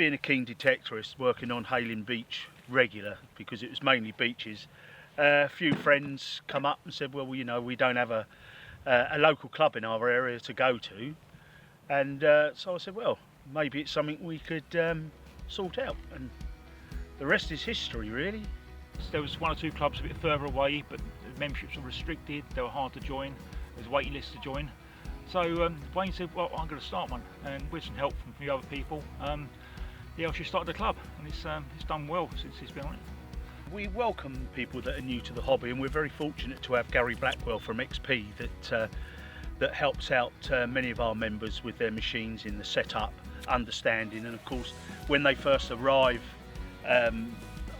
being a keen detectorist working on Hayling Beach regular, because it was mainly beaches, a few friends come up and said, well, you know, we don't have a local club in our area to go to, and so I said, well, maybe it's something we could sort out, and the rest is history, really. There was one or two clubs a bit further away, but the memberships were restricted, they were hard to join, there's waiting lists to join. So Wayne said, well, I'm going to start one, and with some help from a few other people, yeah, I should start the club, and it's done well since he's been on it. We welcome people that are new to the hobby, and we're very fortunate to have Gary Blackwell from XP that helps out many of our members with their machines in the setup, understanding, and of course when they first arrive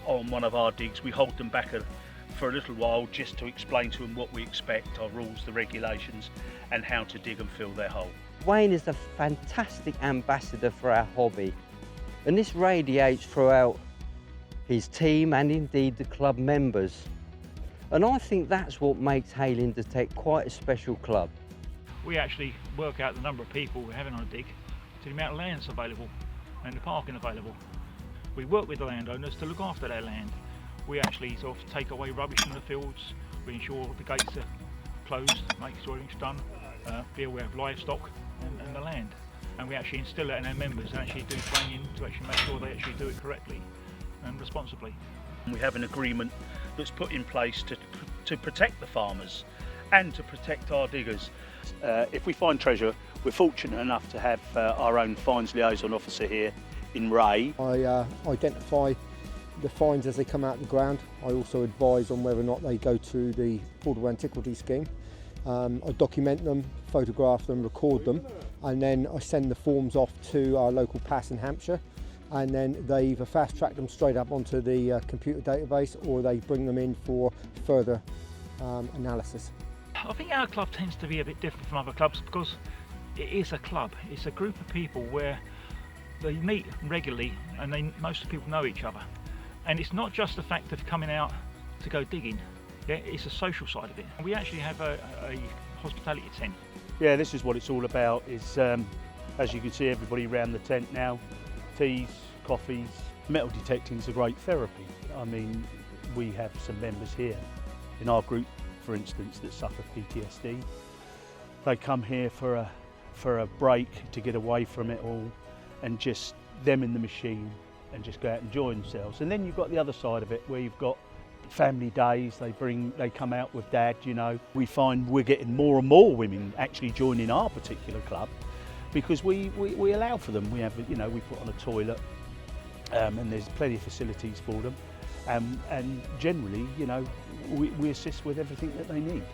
on one of our digs, we hold them back for a little while just to explain to them what we expect, our rules, the regulations, and how to dig and fill their hole. Wayne is a fantastic ambassador for our hobby, and this radiates throughout his team and indeed the club members. And I think that's what makes Hayling Detect quite a special club. We actually work out the number of people we're having on a dig to the amount of land that's available and the parking available. We work with the landowners to look after their land. We actually sort of take away rubbish from the fields, we ensure the gates are closed, make sure everything's done, be aware of livestock and the land. And we actually instill that in our members and actually do training to actually make sure they actually do it correctly and responsibly. We have an agreement that's put in place to protect the farmers and to protect our diggers. If we find treasure, we're fortunate enough to have our own fines liaison officer here in Ray. I identify the finds as they come out of the ground. I also advise on whether or not they go to the Portable Antiquity Scheme. I document them, photograph them, record them, and then I send the forms off to our local PAS in Hampshire, and then they either fast track them straight up onto the computer database, or they bring them in for further analysis. I think our club tends to be a bit different from other clubs because it is a club. It's a group of people where they meet regularly and most of the people know each other. And it's not just the fact of coming out to go digging, yeah, it's a social side of it. We actually have a hospitality tent. Yeah, this is what it's all about, is as you can see everybody around the tent now, teas, coffees. Metal detecting is a great therapy. I mean, we have some members here in our group, for instance, that suffer PTSD. They come here for a break to get away from it all, and just them in the machine and just go out and enjoy themselves. And then you've got the other side of it where you've got family days, they come out with dad, you know. We find we're getting more and more women actually joining our particular club because we allow for them. We have, you know, we put on a toilet and there's plenty of facilities for them. And generally, you know, we assist with everything that they need.